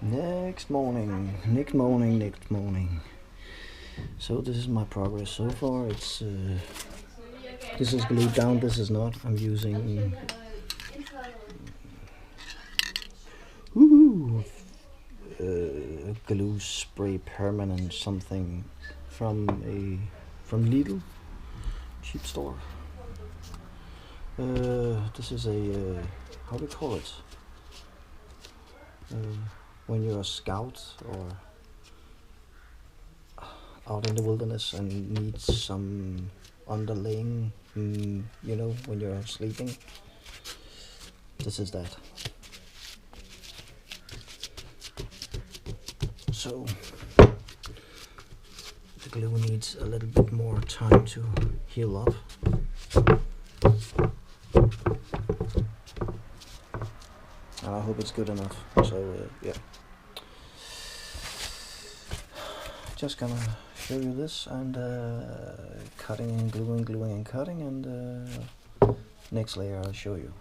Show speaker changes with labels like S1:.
S1: Next morning. So this is my progress so far. It's this is glued down, this is not. I'm using glue spray permanent something from Lidl, cheap store. This is a how do you call it? When you're a scout or out in the wilderness and need some underlaying, you know, when you're sleeping. This is that. So the glue needs a little bit more time to heal up. I hope it's good enough. So yeah, just gonna show you this and cutting and gluing and cutting, and next layer I'll show you.